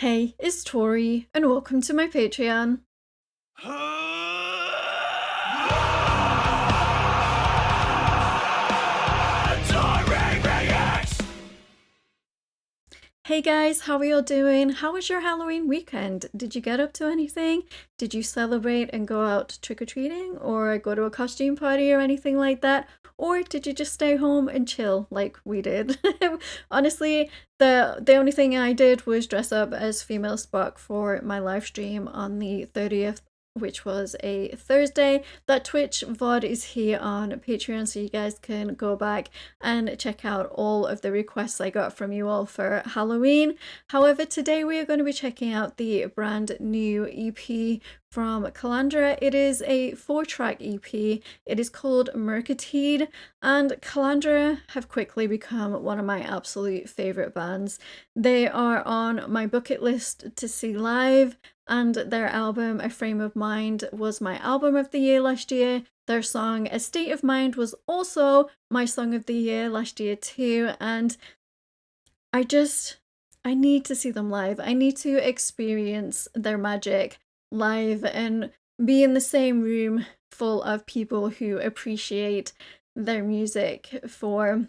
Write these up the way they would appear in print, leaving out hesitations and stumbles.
Hey, it's Tori, and welcome to my Patreon. Hey guys, how are you all doing? How was your Halloween weekend? Did you get up to anything? Did you celebrate and go out trick-or-treating or go to a costume party or anything like that? Or did you just stay home and chill like we did? Honestly, the only thing I did was dress up as Female Spock for my live stream on the 30th, which was a Thursday. That Twitch VOD is here on Patreon, so you guys can go back and check out all of the requests I got from you all for Halloween. However, today we are going to be checking out the brand new EP from Kalandra. It is a 4-track EP. It is called Mørketid, and Kalandra have quickly become one of my absolute favorite bands. They are on my bucket list to see live, and their album A Frame of Mind was my album of the year last year. Their song A State of Mind was also my song of the year last year too, and I need to see them live. I need to experience their magic live and be in the same room full of people who appreciate their music for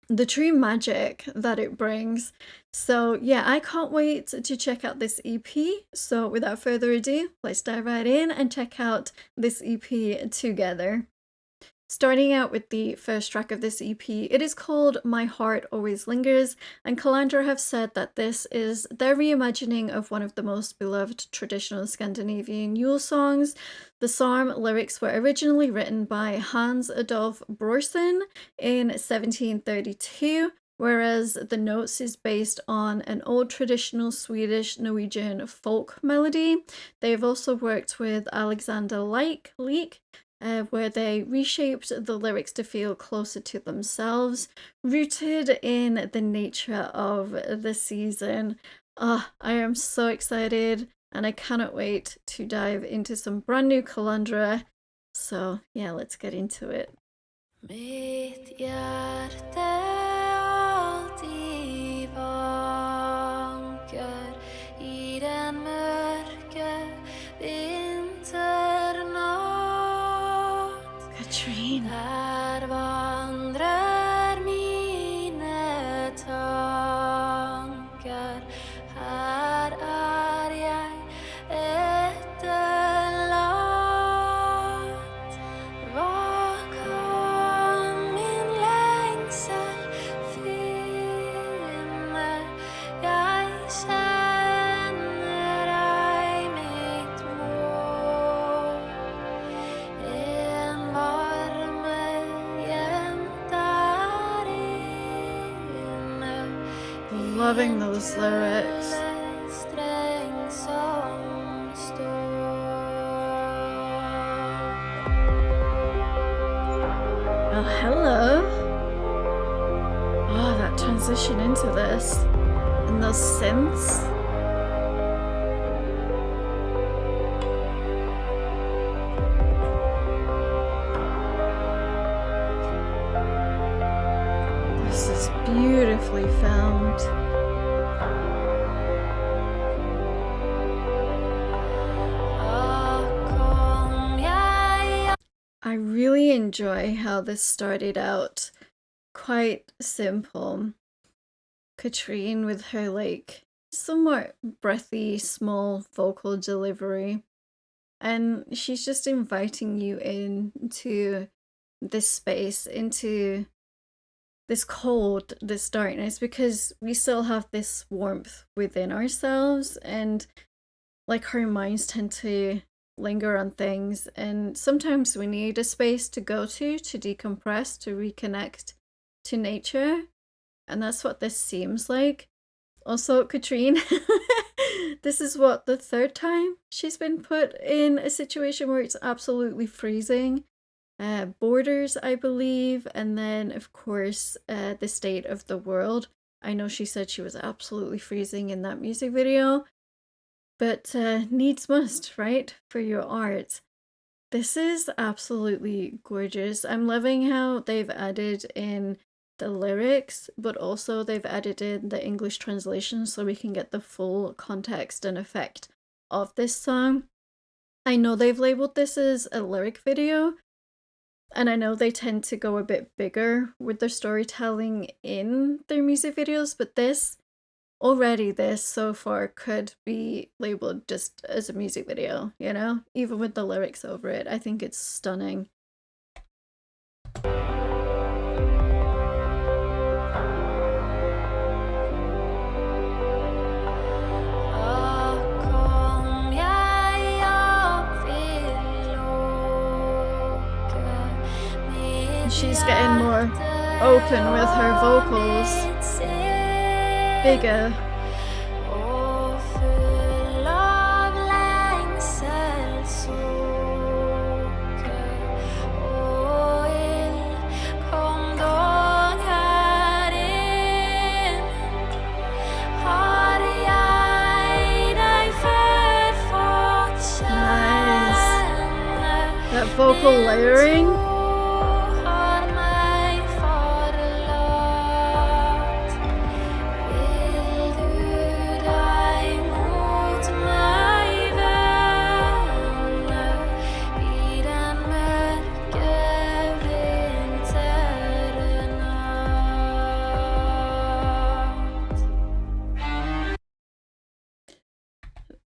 the true magic that it brings. So yeah, I can't wait to check out this EP. So without further ado, let's dive right in and check out this EP together. Starting out with the first track of this EP, it is called My Heart Always Lingers, and Kalandra have said that this is their reimagining of one of the most beloved traditional Scandinavian Yule songs. The psalm lyrics were originally written by Hans Adolf Brorson in 1732, whereas the notes is based on an old traditional Swedish Norwegian folk melody. They have also worked with Alexander Leek, where they reshaped the lyrics to feel closer to themselves, rooted in the nature of the season. I am so excited, and I cannot wait to dive into some brand new Kalandra. So yeah, let's get into it. Mitt hjärta alltid vankar i den mörka vinternatt. Katrine. Här vandrar mina tankar. Här är jag etterlatt. Bakom min längsel finner jag känner ej mitt mål. En varme jämt där inne. Loving those lyrics. Sträng som Oh, hello. Oh, that transition into this. And those synths. This is beautifully filmed. I really enjoy how this started out quite simple. Katrine with her like somewhat breathy, small vocal delivery. And she's just inviting you into this space, into this cold, this darkness, because we still have this warmth within ourselves, and like our minds tend to linger on things, and sometimes we need a space to go to decompress, to reconnect to nature, and that's what this seems like. Also, Katrine, this is what, the third time she's been put in a situation where it's absolutely freezing. Borders, I believe, and then of course the state of the world. I know she said she was absolutely freezing in that music video, but needs must, right, for your art. This is absolutely gorgeous. I'm loving how they've added in the lyrics, but also they've added in the English translation so we can get the full context and effect of this song. I know they've labeled this as a lyric video, and I know they tend to go a bit bigger with their storytelling in their music videos, but this so far could be labeled just as a music video, you know? Even with the lyrics over it. I think it's stunning. She's getting more open with her vocals. Bigger. That vocal layering.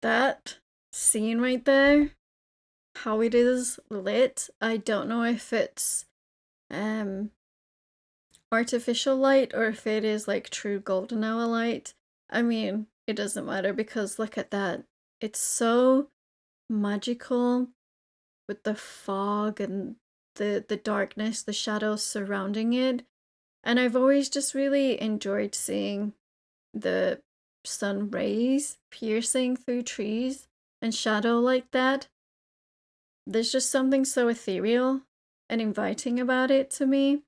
That scene right there, how it is lit, I don't know if it's artificial light or if it is like true golden hour light. I mean, it doesn't matter because look at that. It's so magical with the fog and the darkness, the shadows surrounding it. And I've always just really enjoyed seeing the sun rays piercing through trees and shadow like that. There's just something so ethereal and inviting about it to me.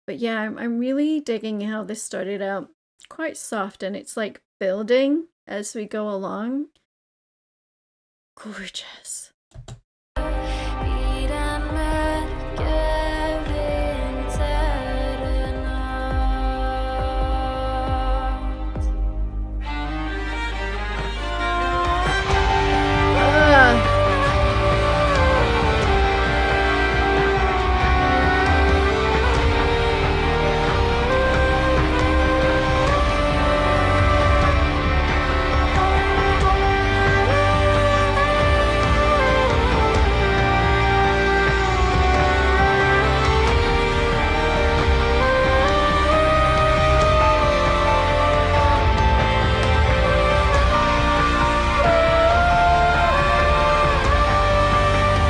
But yeah, I'm really digging how this started out quite soft and it's like building as we go along. Gorgeous.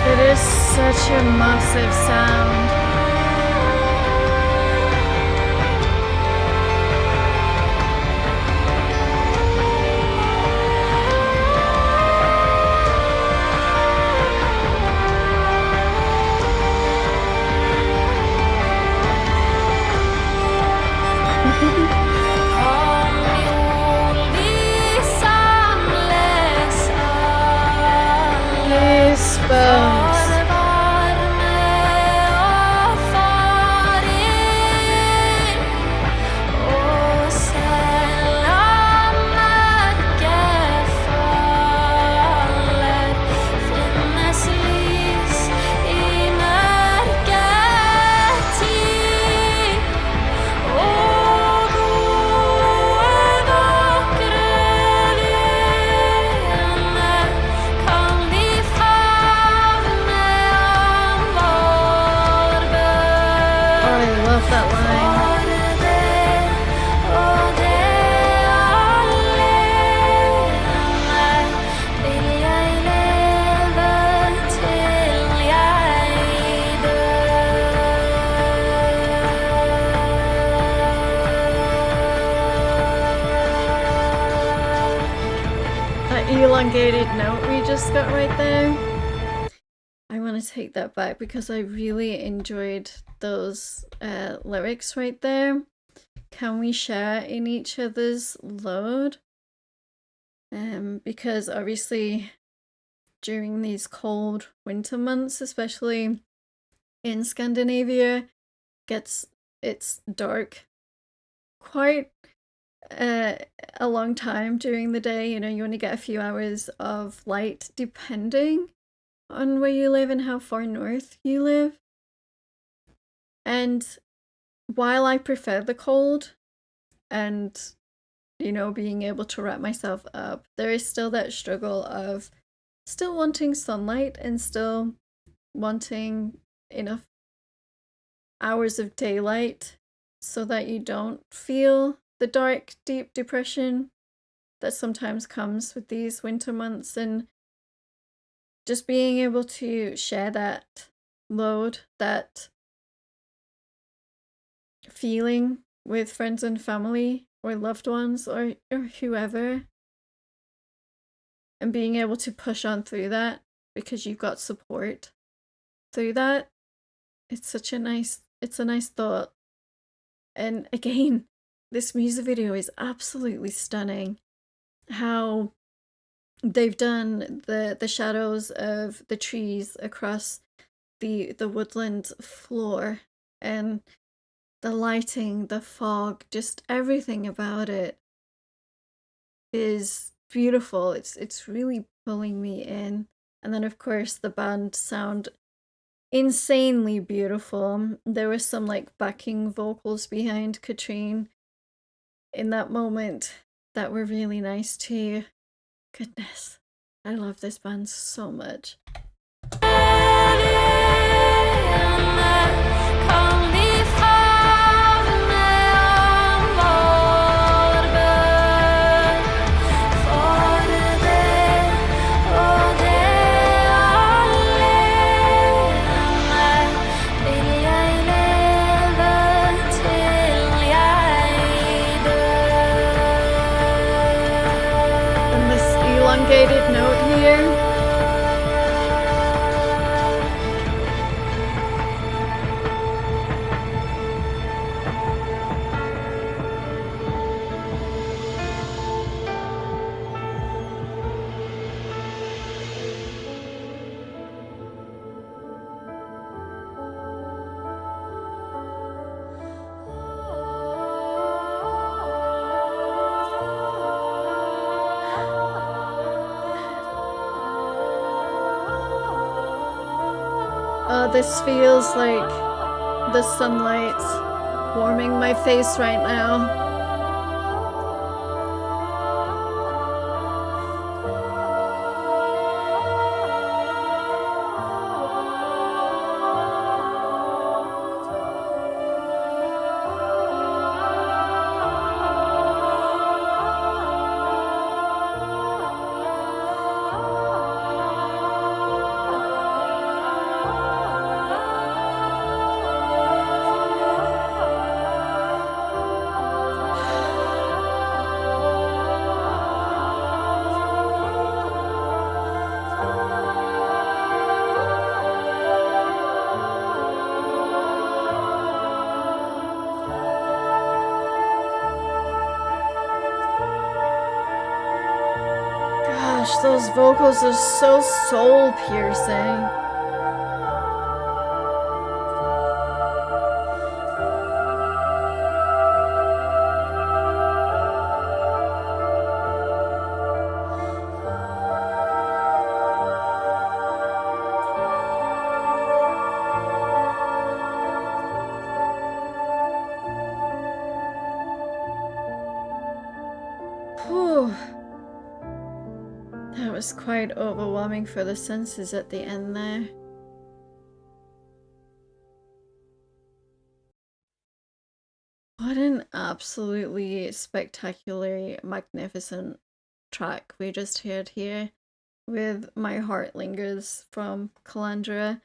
It is such a massive sound. Goosebumps. Elongated note we just got right there. I want to take that back because I really enjoyed those lyrics right there. Can we share in each other's load? Because obviously during these cold winter months, especially in Scandinavia, gets it's dark quite a long time during the day. You know, you only get a few hours of light depending on where you live and how far north you live. And while I prefer the cold and, you know, being able to wrap myself up, there is still that struggle of still wanting sunlight and still wanting enough hours of daylight so that you don't feel the dark, deep depression that sometimes comes with these winter months. And just being able to share that load, that feeling with friends and family or loved ones or whoever, and being able to push on through that because you've got support through that, it's a nice thought. And again, this music video is absolutely stunning. How they've done the shadows of the trees across the woodland floor, and the lighting, the fog, just everything about it is beautiful. It's really pulling me in. And then of course the band sound insanely beautiful. There was some like backing vocals behind Katrine in that moment that were really nice too. Goodness, I love this band so much. And this elongated note here. This feels like the sunlight warming my face right now. Gosh, those vocals are so soul piercing. Whew. That was quite overwhelming for the senses at the end there. What an absolutely spectacularly magnificent track we just heard here with My Heart Lingers from Kalandra.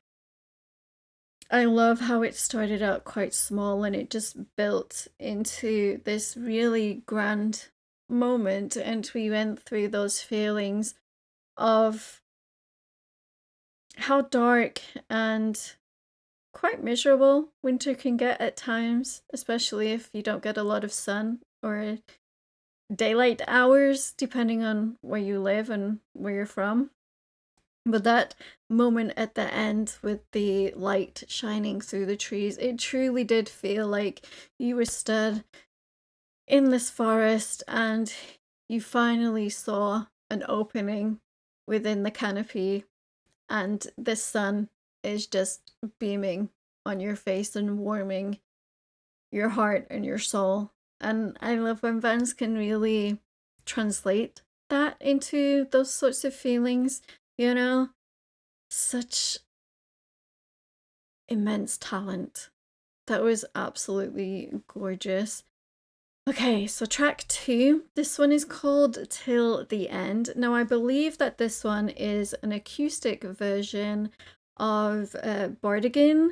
I love how it started out quite small and it just built into this really grand moment, and we went through those feelings of how dark and quite miserable winter can get at times, especially if you don't get a lot of sun or daylight hours, depending on where you live and where you're from. But that moment at the end with the light shining through the trees, it truly did feel like you were stood in this forest and you finally saw an opening within the canopy, and the sun is just beaming on your face and warming your heart and your soul. And I love when bands can really translate that into those sorts of feelings, you know? Such immense talent. That was absolutely gorgeous. Okay, so track 2. This one is called Till the End. Now, I believe that this one is an acoustic version of Bardigan.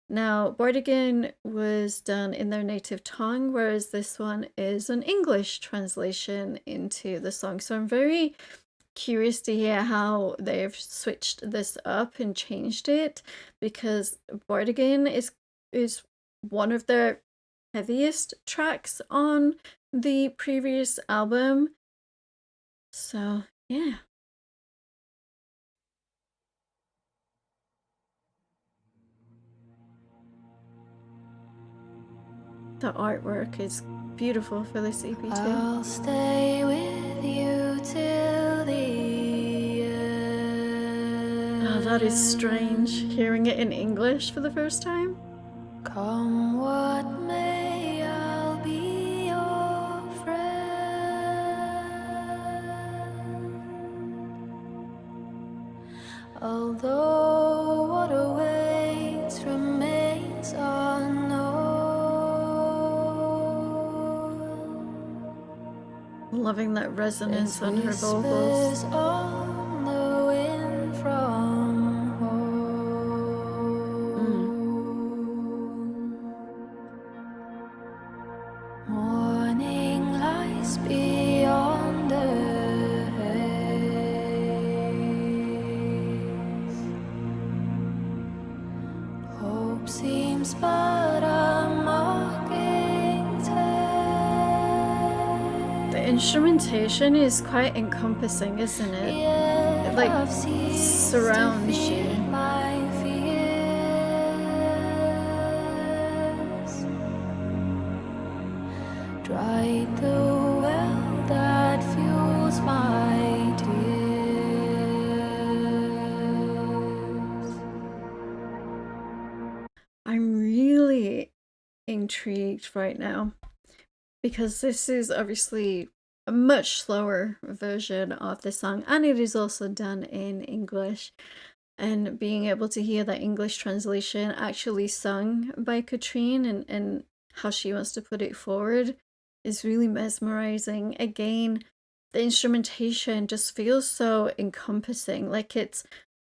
Now, Bardigan was done in their native tongue, whereas this one is an English translation into the song. So I'm very curious to hear how they've switched this up and changed it, because Bardigan is one of their heaviest tracks on the previous album. So, yeah. The artwork is beautiful for this EP too. I'll stay with you till the end. Oh, that is strange, hearing it in English for the first time. Come what may, I'll be your friend. Although what awaits remains unknown. Loving that resonance on her Whispers vocals. on the wind from home. Morning lies beyond the haze. Hope seems but a mocking tale. The instrumentation is quite encompassing, isn't it? Yet It like I've ceased to surrounds fear you. my fears. Dried the well that fuels my tears. I'm really intrigued right now, because this is obviously a much slower version of the song, and it is also done in English. And being able to hear that English translation actually sung by Katrine and how she wants to put it forward is really mesmerizing. Again, the instrumentation just feels so encompassing, like it's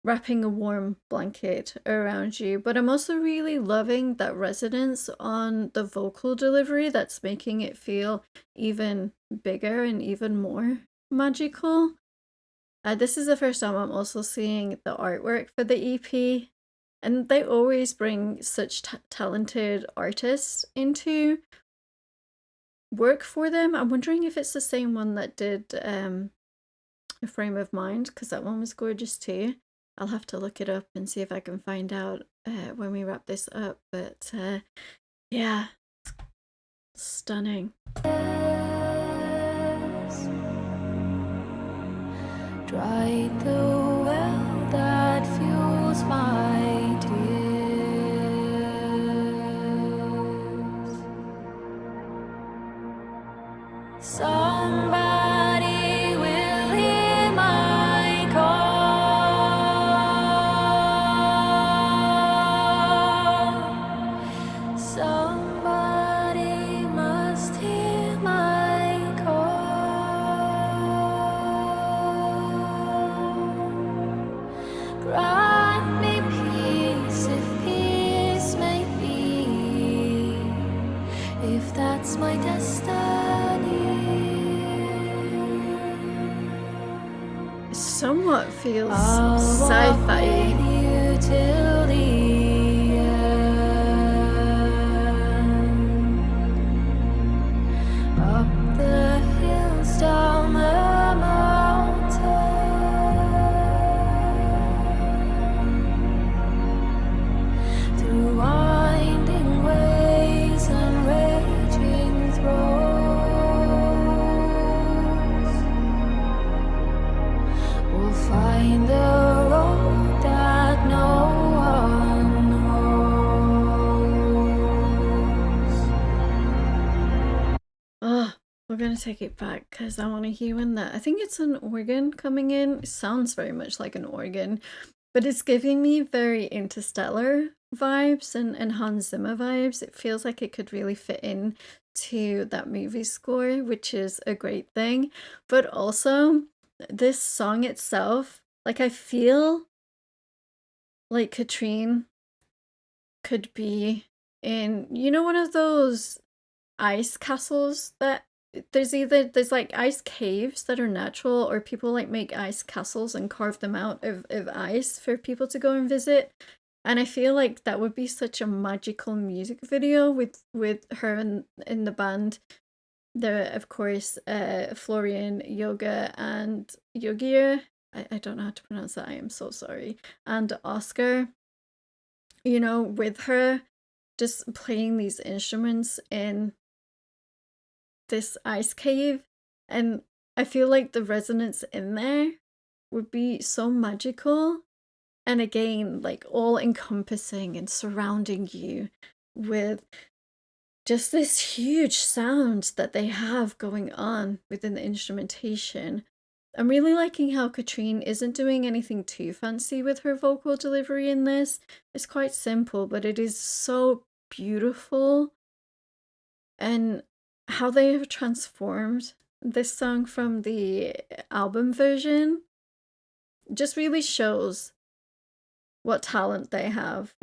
wrapping a warm blanket around you. But I'm also really loving that resonance on the vocal delivery that's making it feel even bigger and even more magical. This is the first time I'm also seeing the artwork for the EP, and they always bring such talented artists into work for them. I'm wondering if it's the same one that did A Frame of Mind, because that one was gorgeous too. I'll have to look it up and see if I can find out when we wrap this up. But yeah, stunning. Dried the well that fuels my tears. Somebody will hear my call. Somebody must hear my call. Grant me peace if peace may be, if that's my destiny. It somewhat feels I'll walk sci-fi. with you till the end. Up the hills, down the mountains. we'll find the road that no one knows. Oh, we're gonna take it back because I want to hear when that. I think it's an organ coming in. It sounds very much like an organ, but it's giving me very Interstellar vibes and Hans Zimmer vibes. It feels like it could really fit in to that movie score, which is a great thing. But also, this song itself, like I feel like Katrine could be in, one of those ice castles that there's like ice caves that are natural, or people like make ice castles and carve them out of ice for people to go and visit. And I feel like that would be such a magical music video with her in the band. There, of course, Florian, Yoga, and Yogia. I don't know how to pronounce that. I am so sorry. And Oscar, with her just playing these instruments in this ice cave. And I feel like the resonance in there would be so magical. And again, like all encompassing and surrounding you with just this huge sound that they have going on within the instrumentation. I'm really liking how Katrine isn't doing anything too fancy with her vocal delivery in this. It's quite simple, but it is so beautiful. And how they have transformed this song from the album version just really shows what talent they have,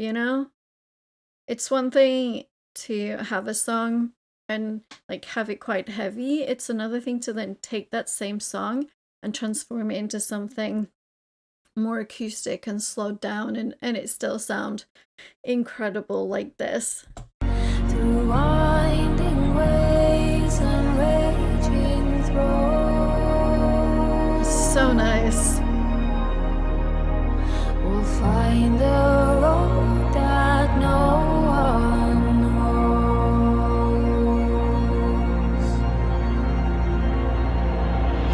It's one thing to have a song and like have it quite heavy. It's another thing to then take that same song and transform it into something more acoustic and slowed down, and it still sound incredible like this. Through winding ways and raging throes, So nice. we'll find the road that no one knows.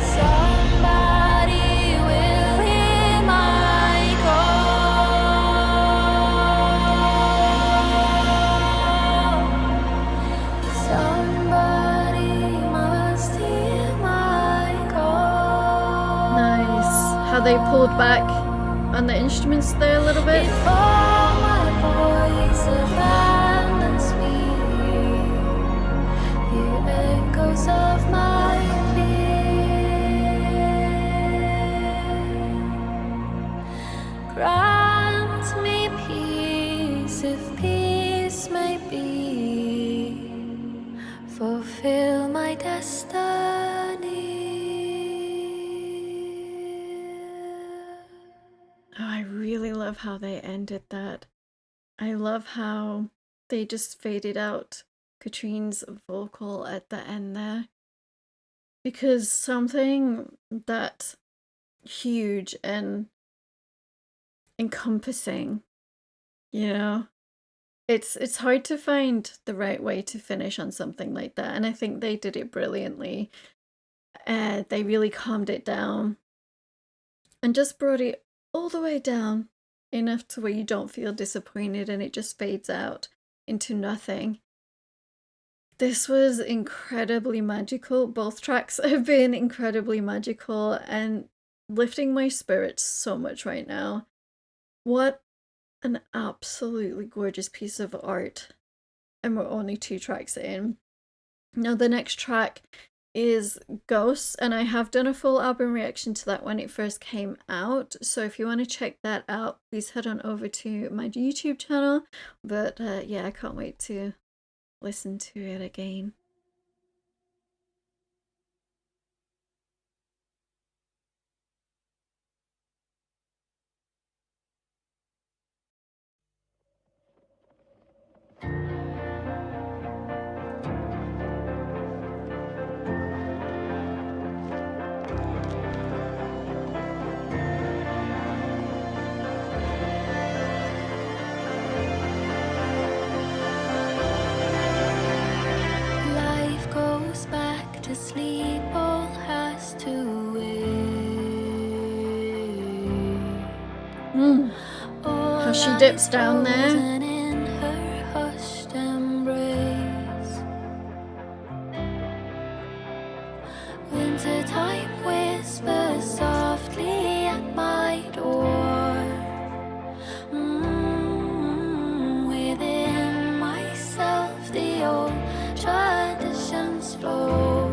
Somebody will hear my call. Somebody must hear my call. Nice. How they pulled back on the instruments there a little bit. Before my voice abandons me, hear echoes of my plea. Grant me peace, if peace may be. Fulfill my destiny. Oh, I really love how they ended that. I love how they just faded out Katrine's vocal at the end there. Because something that huge and encompassing, it's hard to find the right way to finish on something like that. And I think they did it brilliantly. They really calmed it down and just brought it all the way down enough to where you don't feel disappointed and it just fades out into nothing. This was incredibly magical. Both tracks have been incredibly magical and lifting my spirits so much right now. What an absolutely gorgeous piece of art. And we're only 2 tracks in. Now the next track is Ghosts, and I have done a full album reaction to that when it first came out, so if you want to check that out, please head on over to my YouTube channel. But yeah, I can't wait to listen to it again. How she dips down there. In her hushed embrace. Wintertime whispers softly at my door. Within myself, the old traditions flow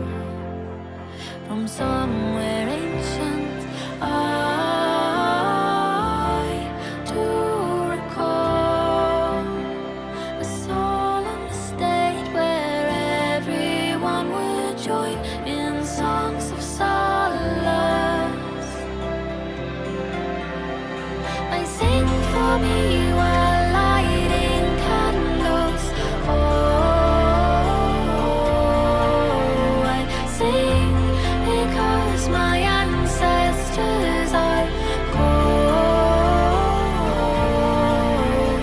from somewhere ancient. I do recall a solemn state where everyone would join in songs of solace. I sing for me while lighting candles. Oh, I sing because my ancestors are called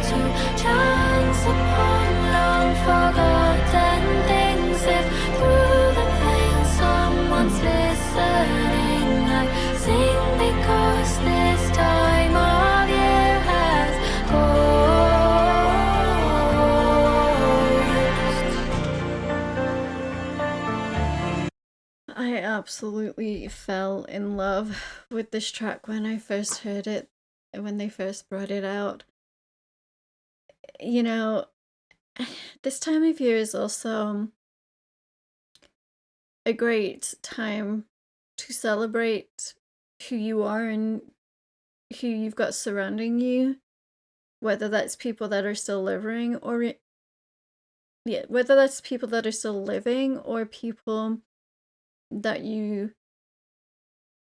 to chance upon long forgotten things. If through the veil someone's listening, I sing because this time of year has closed. I absolutely fell in love with this track when I first heard it, when they first brought it out. You know, this time of year is also a great time to celebrate who you are and who you've got surrounding you, whether that's people that are still living or whether that's people that are still living or people that you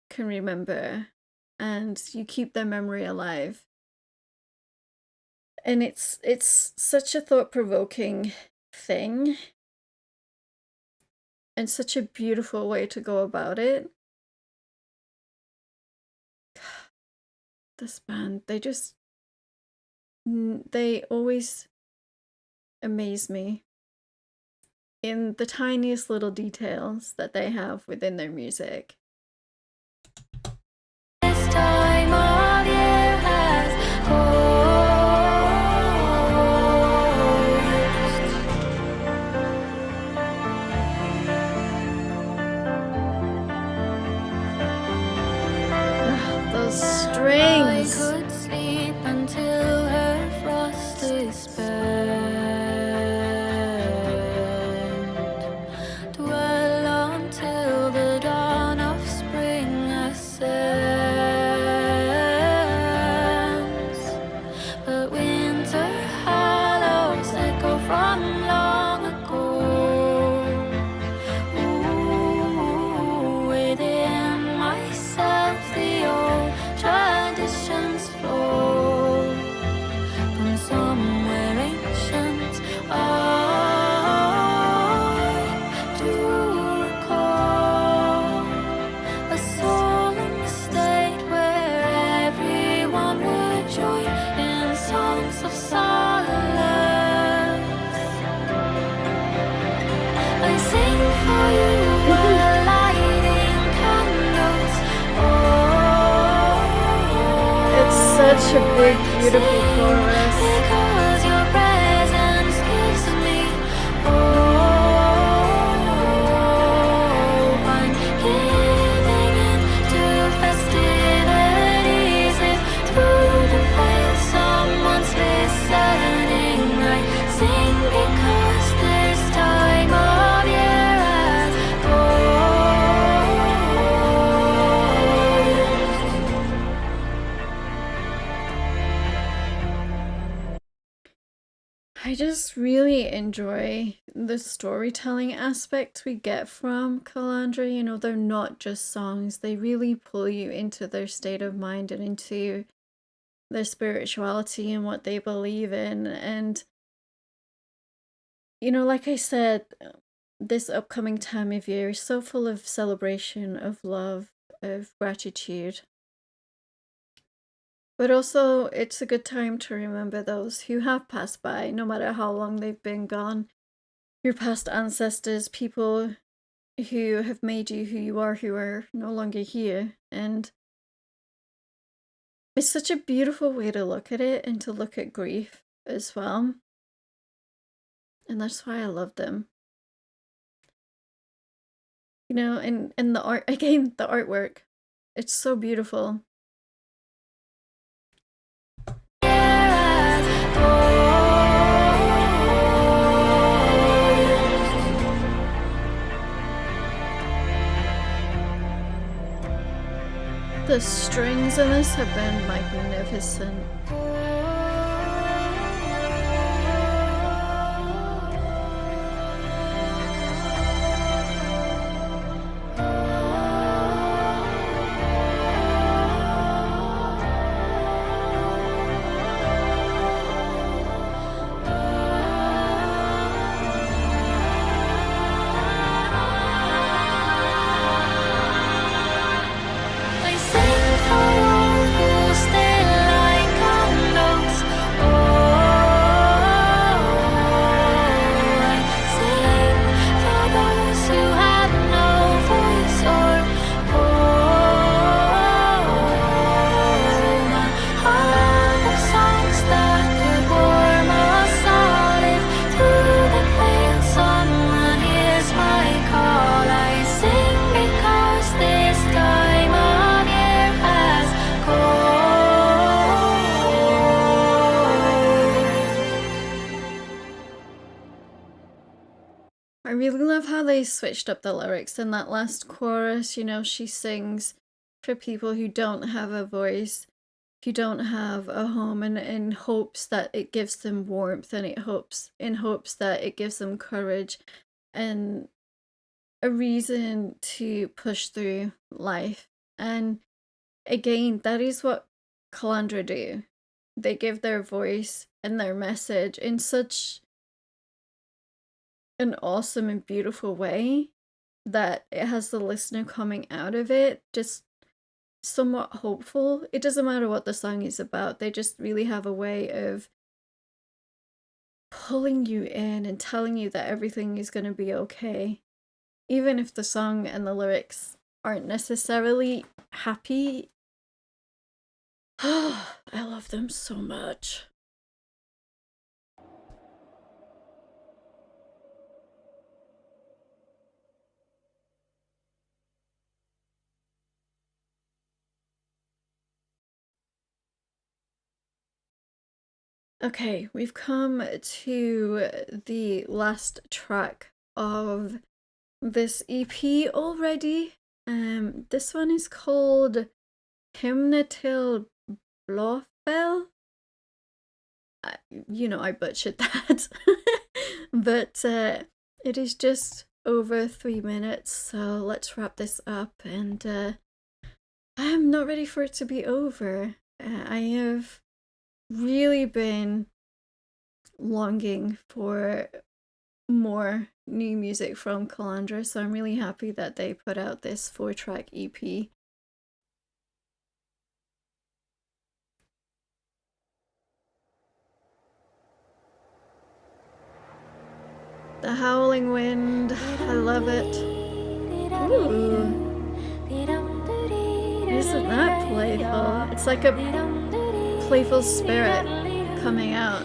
can remember and you keep their memory alive. And it's such a thought-provoking thing and such a beautiful way to go about it. This band, they always amaze me in the tiniest little details that they have within their music. This time of year has Ugh, those strings. I could sleep until her frost is spent, dwell until the dawn of spring ascends. But winter hallows echo from long ago. Ooh, within myself the old traditions flow from somewhere ancient. I do recall a solemn state where everyone would join in songs of solace. I sing for you while lighting candles. Oh, It's such a big, beautiful chorus. because your presence gives me hope. I'm giving in to festivities. If through the veil someone's listening, I sing because this time of year has I just really enjoy the storytelling aspect we get from Kalandra. You know, they're not just songs, they really pull you into their state of mind and into their spirituality and what they believe in. And, you know, like I said, this upcoming time of year is so full of celebration, of love, of gratitude. But also, it's a good time to remember those who have passed by, no matter how long they've been gone. Your past ancestors, people who have made you who you are, who are no longer here. And It's such a beautiful way to look at it and to look at grief as well. And that's why I love them. You know, and the art, again, the artwork, it's so beautiful. The strings in this have been magnificent. I really love how they switched up the lyrics in that last chorus. You know, she sings for people who don't have a voice, who don't have a home, and in hopes that it gives them warmth, and in hopes that it gives them courage and a reason to push through life. And again, that is what Kalandra do. They give their voice and their message in such an awesome and beautiful way that it has the listener coming out of it just somewhat hopeful. It doesn't matter what the song is about, they just really have a way of pulling you in and telling you that everything is going to be okay. Even if the song and the lyrics aren't necessarily happy. I love them so much. Okay, we've come to the last track of this EP already. This one is called Hymna Til Blåfjell. You know, I butchered that. But it is just over 3 minutes, so let's wrap this up. And I am not ready for it to be over. I have really been longing for more new music from Kalandra, so I'm really happy that they put out this 4-track EP. The howling wind, I love it. Ooh. Isn't that playful? It's like a playful spirit coming out.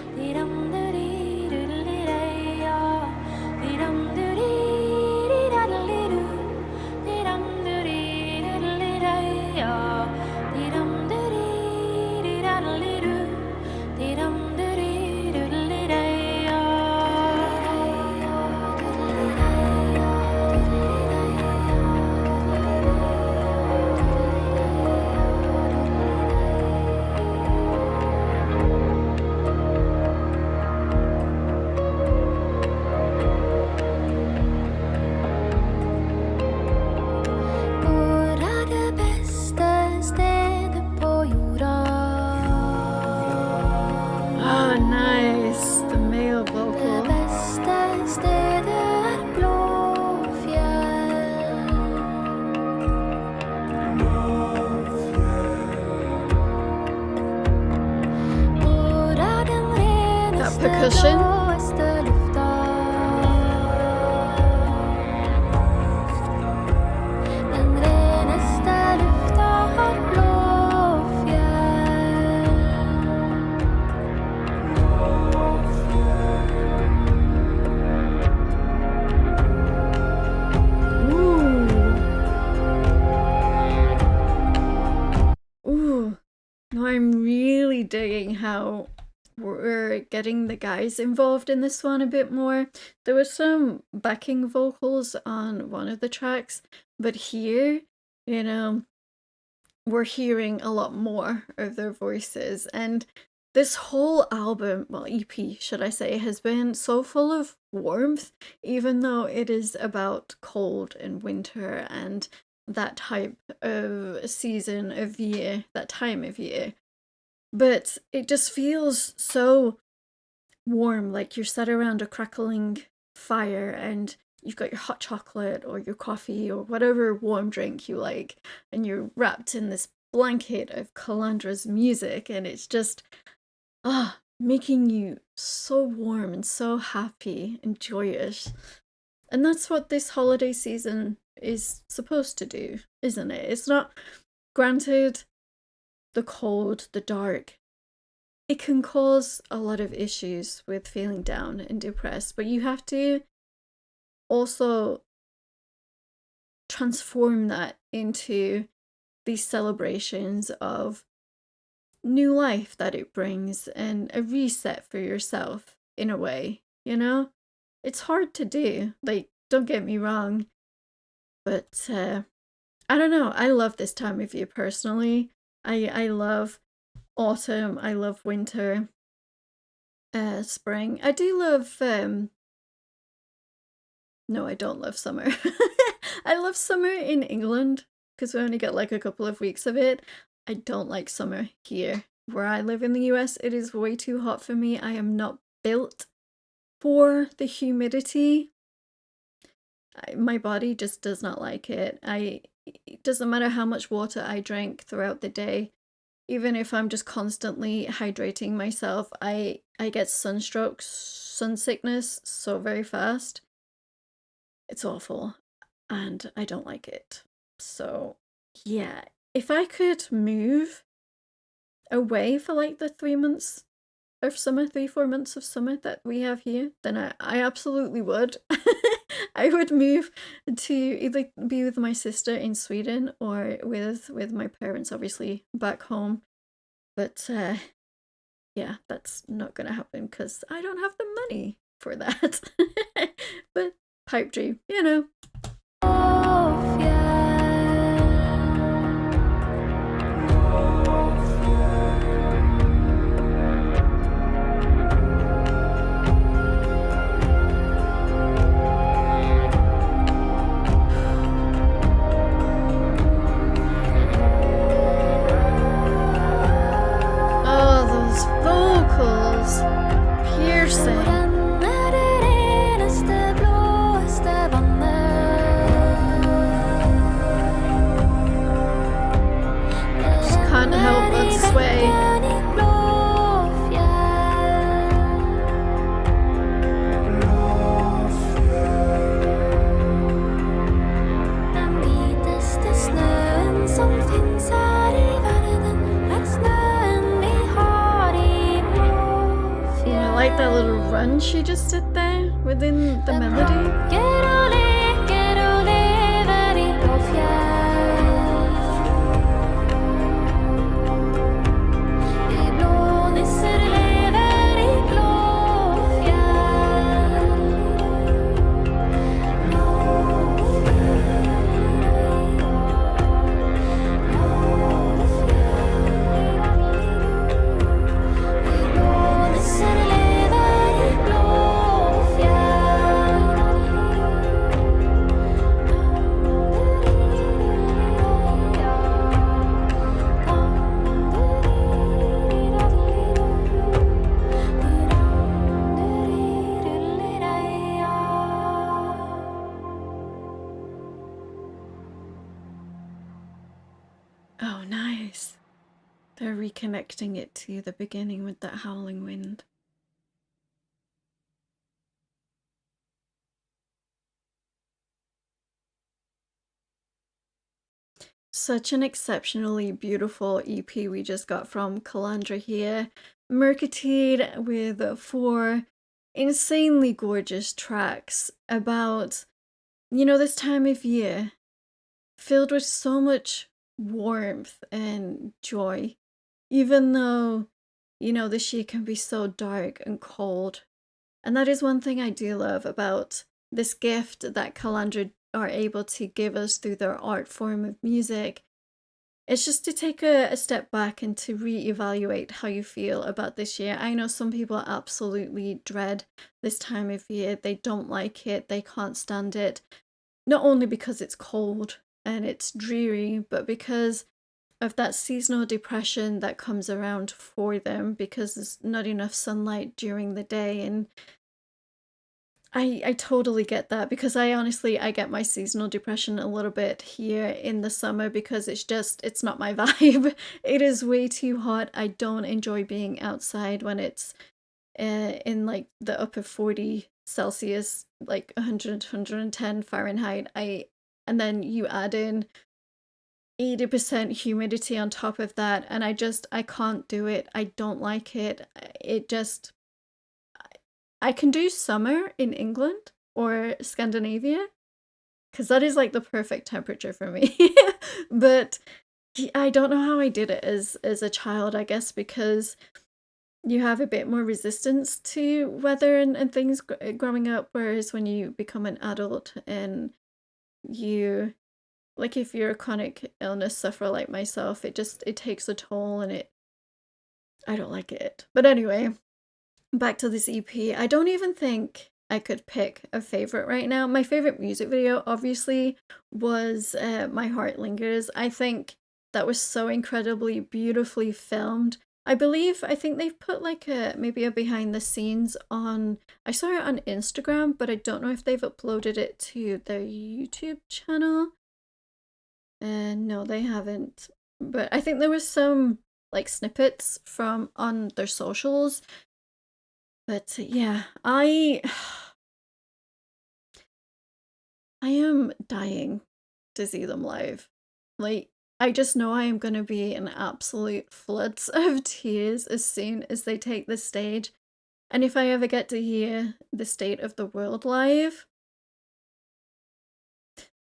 Percussion. I'm really digging how we're getting the guys involved in this one a bit more. There was some backing vocals on one of the tracks, but here, you know, we're hearing a lot more of their voices. And this whole album, well, EP, should I say, has been so full of warmth, even though it is about cold and winter and that type of season of year, that time of year. But it just feels so warm, like you're sat around a crackling fire and you've got your hot chocolate or your coffee or whatever warm drink you like, and you're wrapped in this blanket of Kalandra's music, and it's just making you so warm and so happy and joyous. And that's what this holiday season is supposed to do, isn't it? It's not, granted, the cold, the dark, it can cause a lot of issues with feeling down and depressed, but you have to also transform that into these celebrations of new life that it brings and a reset for yourself in a way, you know? It's hard to do, like, don't get me wrong, but I don't know, I love this time of year personally. I love autumn, I love winter, spring. I do love no, I don't love summer. I love summer in England because we only get like a couple of weeks of it. I don't like summer here. Where I live in the US, it is way too hot for me. I am not built for the humidity. My body just does not like it. It doesn't matter how much water I drink throughout the day. Even if I'm just constantly hydrating myself, I get sunstroke, sun sickness so very fast. It's awful, and I don't like it. So, yeah, if I could move away for like the 3 months of summer, 3-4 months of summer that we have here, then I absolutely would. I would move to either be with my sister in Sweden or with my parents, obviously, back home. But yeah, that's not gonna happen because I don't have the money for that. But pipe dream, you know. Oh, those vocals. Piercing. Can't help but sway. I like that little run she just did there within the melody. Oh, nice. They're reconnecting it to the beginning with that howling wind. Such an exceptionally beautiful EP we just got from Kalandra here. Mørketid with 4 insanely gorgeous tracks about, you know, this time of year, filled with so much warmth and joy. even though, this year can be so dark and cold. And that is one thing I do love about this gift that Kalandra are able to give us through their art form of music. It's just to take a step back and to reevaluate how you feel about this year. I know some people absolutely dread this time of year. They don't like it, they can't stand it. Not only because it's cold and it's dreary, but because of that seasonal depression that comes around for them because there's not enough sunlight during the day. And I totally get that because I get my seasonal depression a little bit here in the summer because it's not my vibe. It is way too hot. I don't enjoy being outside when it's in like the upper 40 Celsius, like 100, Fahrenheit. And then you add in 80% humidity on top of that, and I can't do it. I don't like it. I can do summer in England or Scandinavia because that is like the perfect temperature for me. But I don't know how I did it as a child, I guess because you have a bit more resistance to weather and things growing up, whereas when you become an adult and you like if you're a chronic illness sufferer like myself, it takes a toll and I don't like it. But anyway, back to this EP. I don't even think I could pick a favorite right now. My favorite music video obviously was My Heart Lingers. I think that was so incredibly beautifully filmed. I think they've put like maybe a behind the scenes on, I saw it on Instagram, but I don't know if they've uploaded it to their YouTube channel. No, they haven't. But I think there was some like snippets from on their socials. But yeah, I am dying to see them live. Like I just know I am going to be in absolute floods of tears as soon as they take the stage. And if I ever get to hear the State of the World live,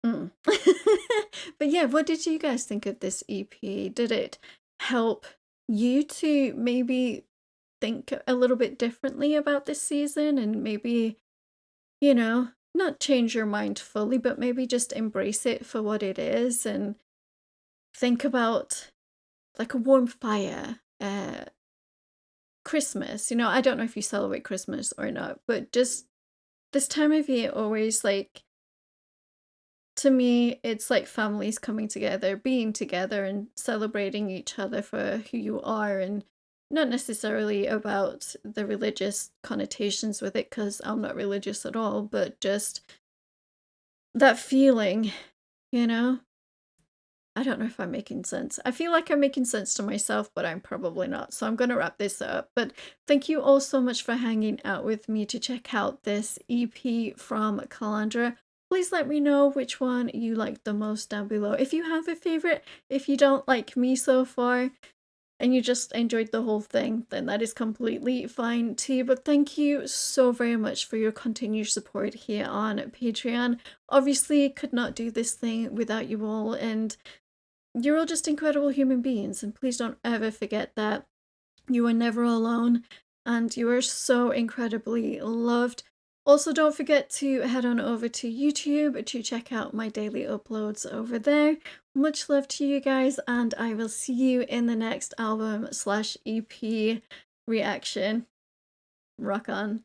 mm. But yeah, what did you guys think of this EP? Did it help you to maybe think a little bit differently about this season and maybe, not change your mind fully, but maybe just embrace it for what it is and think about like a warm fire, Christmas. I don't know if you celebrate Christmas or not, but just this time of year always like to me, it's like families coming together, being together, and celebrating each other for who you are, and not necessarily about the religious connotations with it, because I'm not religious at all, but just that feeling, you know? I don't know if I'm making sense. I feel like I'm making sense to myself, but I'm probably not. So I'm going to wrap this up. But thank you all so much for hanging out with me to check out this EP from Kalandra. Please let me know which one you liked the most down below. If you have a favorite, if you don't like me so far, and you just enjoyed the whole thing, then that is completely fine too. But thank you so very much for your continued support here on Patreon. Obviously, could not do this thing without you all, and you're all just incredible human beings, and please don't ever forget that you are never alone, and you are so incredibly loved. Also, don't forget to head on over to YouTube to check out my daily uploads over there. Much love to you guys, and I will see you in the next album/EP reaction. Rock on.